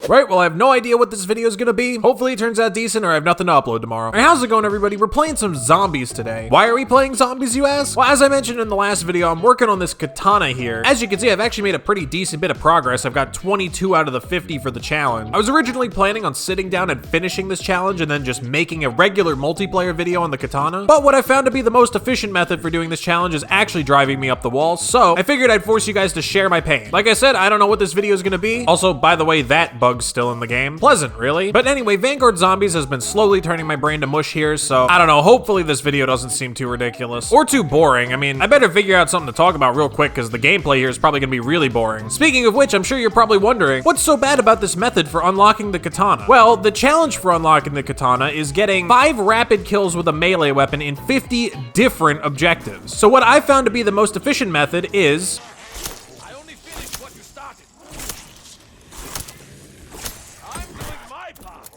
Right, well, I have no idea what this video is gonna be. Hopefully it turns out decent or I have nothing to upload tomorrow. Hey, how's it going, everybody? We're playing some zombies today. Why are we playing zombies, you ask? Well, as I mentioned in the last video, I'm working on this katana here. As you can see, I've actually made a pretty decent bit of progress. I've got 22 out of the 50 for the challenge. I was originally planning on sitting down and finishing this challenge and then just making a regular multiplayer video on the katana. But what I found to be the most efficient method for doing this challenge is actually driving me up the wall. So I figured I'd force you guys to share my pain. Like I said, I don't know what this video is gonna be. Also, by the way, that bug's still in the game. Pleasant, really. But anyway, Vanguard Zombies has been slowly turning my brain to mush here, so I don't know, hopefully this video doesn't seem too ridiculous. Or too boring. I mean, I better figure out something to talk about real quick because the gameplay here is probably gonna be really boring. Speaking of which, I'm sure you're probably wondering, what's so bad about this method for unlocking the katana? Well, the challenge for unlocking the katana is getting 5 rapid kills with a melee weapon in 50 different objectives. So what I found to be the most efficient method is... I only finished what you started. I'm doing my part.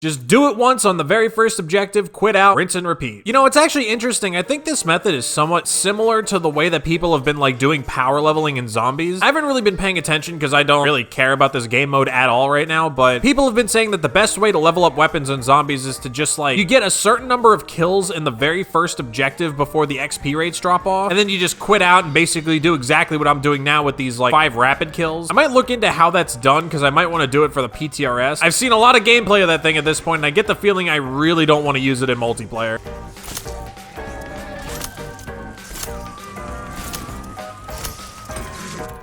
just do it once on the very first objective, quit out, rinse and repeat. You know, it's actually interesting. I think this method is somewhat similar to the way that people have been like doing power leveling in zombies. I haven't really been paying attention because I don't really care about this game mode at all right now, but people have been saying that the best way to level up weapons in zombies is to just like, you get a certain number of kills in the very first objective before the XP rates drop off, and then you just quit out and basically do exactly what I'm doing now with these like 5 rapid kills. I might look into how that's done because I might want to do it for the PTRS. I've seen a lot of gameplay of that thing at this point, and I get the feeling I really don't want to use it in multiplayer.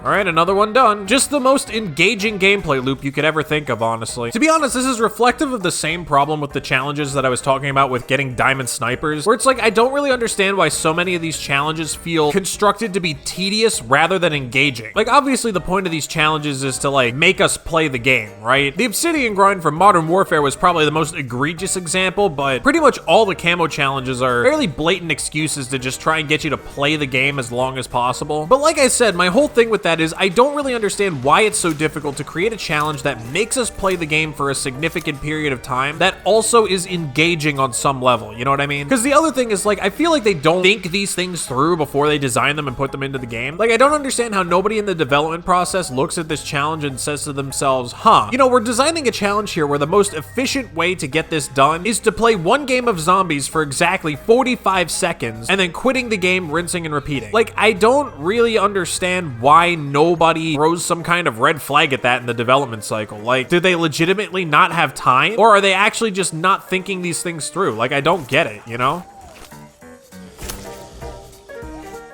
All right, another one done. Just the most engaging gameplay loop you could ever think of, honestly. To be honest, this is reflective of the same problem with the challenges that I was talking about with getting diamond snipers, where it's like, I don't really understand why so many of these challenges feel constructed to be tedious rather than engaging. Like, obviously the point of these challenges is to like, make us play the game, right? The obsidian grind from Modern Warfare was probably the most egregious example, but pretty much all the camo challenges are fairly blatant excuses to just try and get you to play the game as long as possible. But like I said, my whole thing with that is I don't really understand why it's so difficult to create a challenge that makes us play the game for a significant period of time that also is engaging on some level, you know what I mean? Because the other thing is like, I feel like they don't think these things through before they design them and put them into the game. Like, I don't understand how nobody in the development process looks at this challenge and says to themselves, huh, you know, we're designing a challenge here where the most efficient way to get this done is to play one game of zombies for exactly 45 seconds and then quitting the game, rinsing and repeating. Like, I don't really understand why nobody throws some kind of red flag at that in the development cycle. Like, do they legitimately not have time? Or are they actually just not thinking these things through? Like, I don't get it, you know?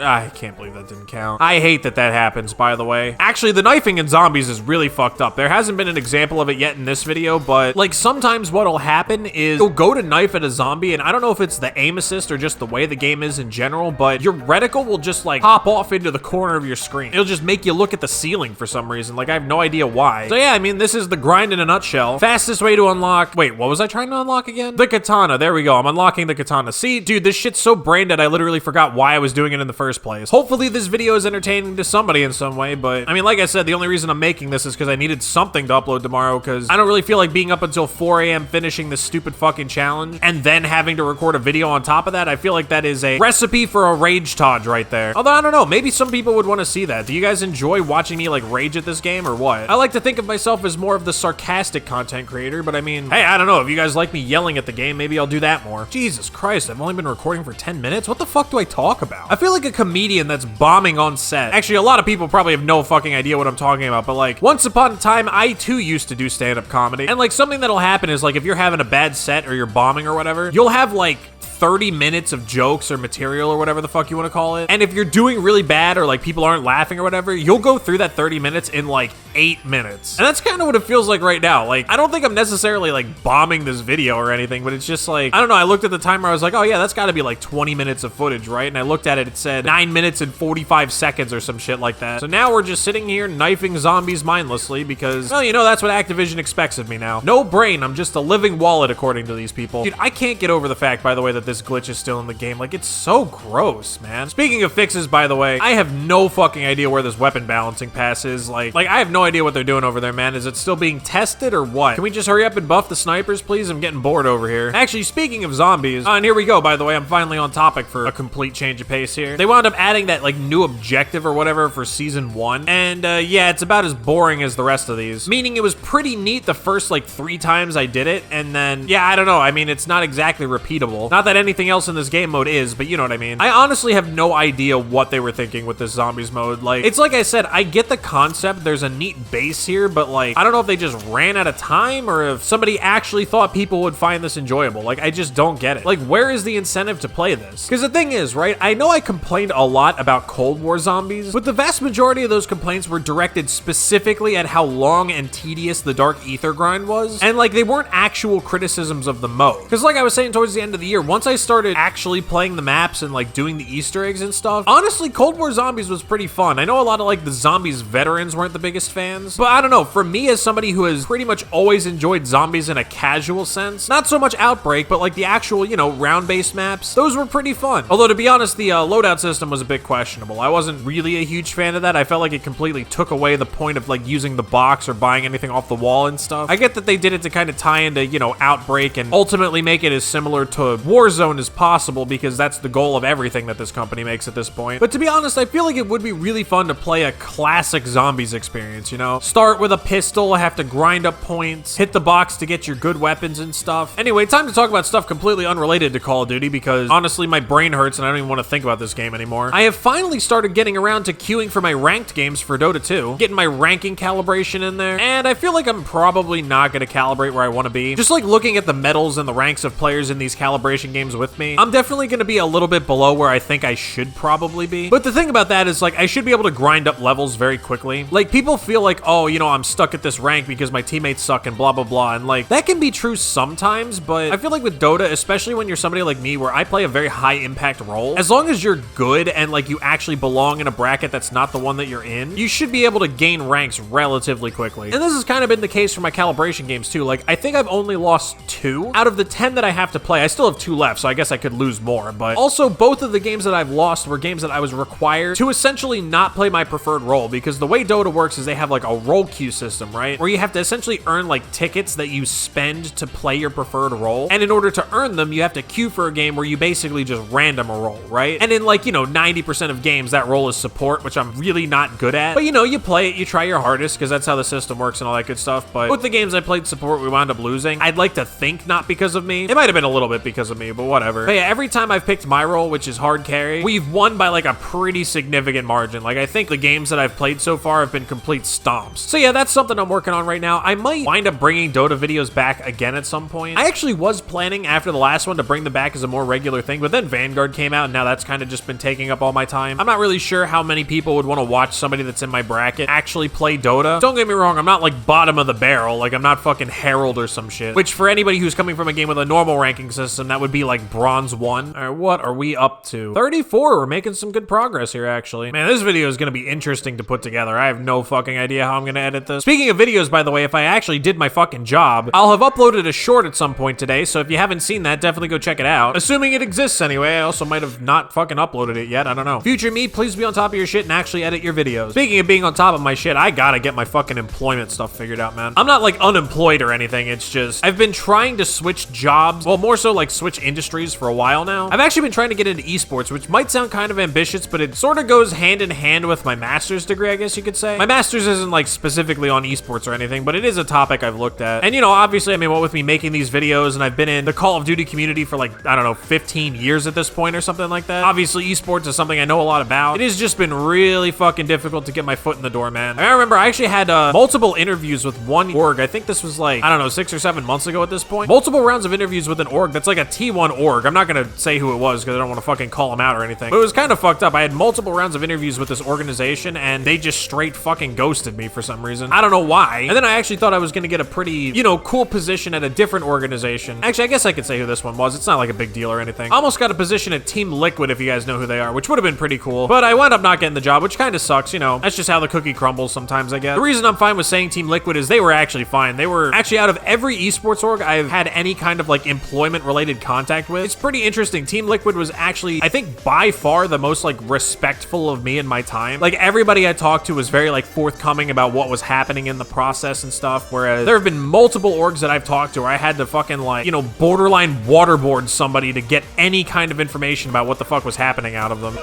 I can't believe that didn't count. I hate that that happens, by the way. Actually, the knifing in zombies is really fucked up. There hasn't been an example of it yet in this video, but like sometimes what'll happen is you'll go to knife at a zombie, and I don't know if it's the aim assist or just the way the game is in general, but your reticle will just like pop off into the corner of your screen. It'll just make you look at the ceiling for some reason. Like, I have no idea why. So yeah, I mean, this is the grind in a nutshell. Fastest way to unlock... Wait, what was I trying to unlock again? The katana. There we go. I'm unlocking the katana. See, dude, this shit's so brain dead, I literally forgot why I was doing it in the first place. Hopefully this video is entertaining to somebody in some way, but I mean, like I said, the only reason I'm making this is because I needed something to upload tomorrow, because I don't really feel like being up until 4 a.m. finishing this stupid fucking challenge and then having to record a video on top of that. I feel like that is a recipe for a rage Taj right there. Although, I don't know, maybe some people would want to see that. Do you guys enjoy watching me like rage at this game or what? I like to think of myself as more of the sarcastic content creator, but I mean, hey, I don't know, if you guys like me yelling at the game, maybe I'll do that more. Jesus Christ, I've only been recording for 10 minutes? What the fuck do I talk about? I feel like a comedian that's bombing on set. Actually, a lot of people probably have no fucking idea what I'm talking about, but like, once upon a time, I too used to do stand-up comedy, and like, something that'll happen is like, if you're having a bad set or you're bombing or whatever, you'll have like 30 minutes of jokes or material or whatever the fuck you want to call it. And if you're doing really bad or like people aren't laughing or whatever, you'll go through that 30 minutes in like 8 minutes. And that's kind of what it feels like right now. Like, I don't think I'm necessarily like bombing this video or anything, but it's just like, I don't know, I looked at the timer, I was like, oh yeah, that's gotta be like 20 minutes of footage, right? And I looked at it, it said 9 minutes and 45 seconds or some shit like that. So now we're just sitting here knifing zombies mindlessly because, well, you know, that's what Activision expects of me now. No brain, I'm just a living wallet according to these people. Dude, I can't get over the fact, by the way, that this glitch is still in the game. Like, it's so gross, man. Speaking of fixes, by the way, I have no fucking idea where this weapon balancing pass is. Like I have no idea what they're doing over there, man. Is it still being tested or what? Can we just hurry up and buff the snipers, please? I'm getting bored over here. Actually, speaking of zombies, and here we go, by the way, I'm finally on topic for a complete change of pace here. They wound up adding that like new objective or whatever for season 1. And yeah, it's about as boring as the rest of these. Meaning it was pretty neat the first like 3 times I did it. And then, yeah, I don't know. I mean, it's not exactly repeatable. Not that anything else in this game mode is, but you know what I mean. I honestly have no idea what they were thinking with this zombies mode. Like, it's like I said, I get the concept. There's a neat base here, but like, I don't know if they just ran out of time or if somebody actually thought people would find this enjoyable. Like, I just don't get it. Like, where is the incentive to play this? Because the thing is, right, I know I complained a lot about Cold War zombies, but the vast majority of those complaints were directed specifically at how long and tedious the Dark Aether grind was, and like, they weren't actual criticisms of the mode. Because like I was saying towards the end of the year, once I started actually playing the maps and like doing the Easter eggs and stuff, honestly, Cold War Zombies was pretty fun. I know a lot of like the Zombies veterans weren't the biggest fans, but I don't know, for me as somebody who has pretty much always enjoyed zombies in a casual sense, not so much Outbreak, but like the actual, you know, round-based maps, those were pretty fun. Although to be honest, the loadout system was a bit questionable. I wasn't really a huge fan of that. I felt like it completely took away the point of like using the box or buying anything off the wall and stuff. I get that they did it to kind of tie into, you know, Outbreak and ultimately make it as similar to Warzone as possible, because that's the goal of everything that this company makes at this point. But to be honest, I feel like it would be really fun to play a classic zombies experience, you know? Start with a pistol, have to grind up points, hit the box to get your good weapons and stuff. Anyway, time to talk about stuff completely unrelated to Call of Duty, because honestly, my brain hurts and I don't even want to think about this game anymore. I have finally started getting around to queuing for my ranked games for Dota 2, getting my ranking calibration in there, and I feel like I'm probably not going to calibrate where I want to be. Just like looking at the medals and the ranks of players in these calibration games with me, I'm definitely going to be a little bit below where I think I should probably be. But the thing about that is, like, I should be able to grind up levels very quickly. Like, people feel like, oh, you know, I'm stuck at this rank because my teammates suck and blah, blah, blah. And like, that can be true sometimes, but I feel like with Dota, especially when you're somebody like me where I play a very high impact role, as long as you're good and like you actually belong in a bracket that's not the one that you're in, you should be able to gain ranks relatively quickly. And this has kind of been the case for my calibration games too. Like, I think I've only lost 2 out of the 10 that I have to play. I still have 2 left, so I guess I could lose more, but also both of the games that I've lost were games that I was required to essentially not play my preferred role, because the way Dota works is they have like a role queue system, right? Where you have to essentially earn like tickets that you spend to play your preferred role. And in order to earn them, you have to queue for a game where you basically just random a role, right? And in like, you know, 90% of games, that role is support, which I'm really not good at. But you know, you play it, you try your hardest, because that's how the system works and all that good stuff. But with the games I played support, we wound up losing. I'd like to think not because of me. It might have been a little bit because of me, but whatever. But yeah, every time I've picked my role, which is hard carry, we've won by like a pretty significant margin. Like, I think the games that I've played so far have been complete stomps. So yeah, that's something I'm working on right now. I might wind up bringing Dota videos back again at some point. I actually was planning after the last one to bring them back as a more regular thing, but then Vanguard came out and now that's kind of just been taking up all my time. I'm not really sure how many people would want to watch somebody that's in my bracket actually play Dota. Don't get me wrong, I'm not like bottom of the barrel. Like, I'm not fucking Herald or some shit, which for anybody who's coming from a game with a normal ranking system, that would be like bronze 1. All right, what are we up to? 34. We're making some good progress here, actually. Man, this video is going to be interesting to put together. I have no fucking idea how I'm going to edit this. Speaking of videos, by the way, if I actually did my fucking job, I'll have uploaded a short at some point today, so if you haven't seen that, definitely go check it out. Assuming it exists anyway. I also might have not fucking uploaded it yet. I don't know. Future me, please be on top of your shit and actually edit your videos. Speaking of being on top of my shit, I gotta get my fucking employment stuff figured out, man. I'm not like unemployed or anything. It's just, I've been trying to switch jobs. Well, more so like switch industries for a while now. I've actually been trying to get into esports, which might sound kind of ambitious, but it sort of goes hand in hand with my master's degree, I guess you could say. My master's isn't like specifically on esports or anything, but it is a topic I've looked at. And you know, obviously, I mean, what with me making these videos, and I've been in the Call of Duty community for like, I don't know, 15 years at this point or something like that. Obviously, esports is something I know a lot about. It has just been really fucking difficult to get my foot in the door, man. I remember I actually had multiple interviews with one org. I think this was like, I don't know, 6 or 7 months ago at this point. Multiple rounds of interviews with an org that's like a T1 org. I'm not gonna say who it was because I don't want to fucking call them out or anything. But it was kind of fucked up. I had multiple rounds of interviews with this organization and they just straight fucking ghosted me for some reason. I don't know why. And then I actually thought I was gonna get a pretty, you know, cool position at a different organization. Actually, I guess I could say who this one was. It's not like a big deal or anything. I almost got a position at Team Liquid, if you guys know who they are, which would have been pretty cool. But I wound up not getting the job, which kind of sucks, you know. That's just how the cookie crumbles sometimes, I guess. The reason I'm fine with saying Team Liquid is they were actually fine. They were actually, out of every esports org I've had any kind of like employment related contact with, it's pretty interesting. Team Liquid was actually, I think, by far the most like respectful of me in my time. Like, everybody I talked to was very like forthcoming forthcoming about what was happening in the process and stuff, whereas there have been multiple orgs that I've talked to where I had to fucking, like, you know, borderline waterboard somebody to get any kind of information about what the fuck was happening out of them.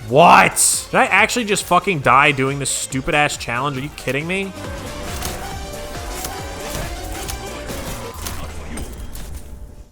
What? Did I actually just fucking die doing this stupid ass challenge? Are you kidding me?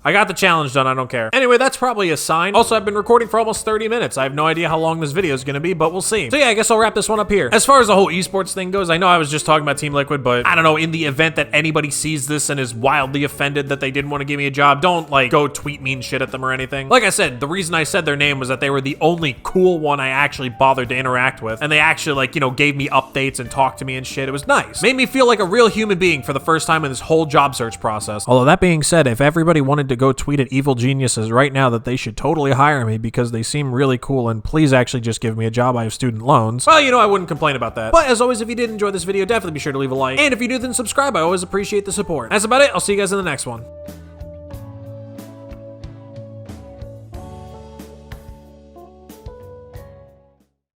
I got the challenge done, I don't care. Anyway, that's probably a sign. Also, I've been recording for almost 30 minutes. I have no idea how long this video is gonna be, but we'll see. So yeah, I guess I'll wrap this one up here. As far as the whole esports thing goes, I know I was just talking about Team Liquid, but I don't know, in the event that anybody sees this and is wildly offended that they didn't want to give me a job, don't, like, go tweet mean shit at them or anything. Like I said, the reason I said their name was that they were the only cool one I actually bothered to interact with, and they actually, like, you know, gave me updates and talked to me and shit. It was nice. Made me feel like a real human being for the first time in this whole job search process. Although that being said, if everybody wanted to go tweet at evil geniuses right now that they should totally hire me because they seem really cool and please actually just give me a job, I have student loans, well, you know, I wouldn't complain about that. But as always, if you did enjoy this video, definitely be sure to leave a like, and if you do, then subscribe. I always appreciate the support. That's about it. I'll see you guys in the next one.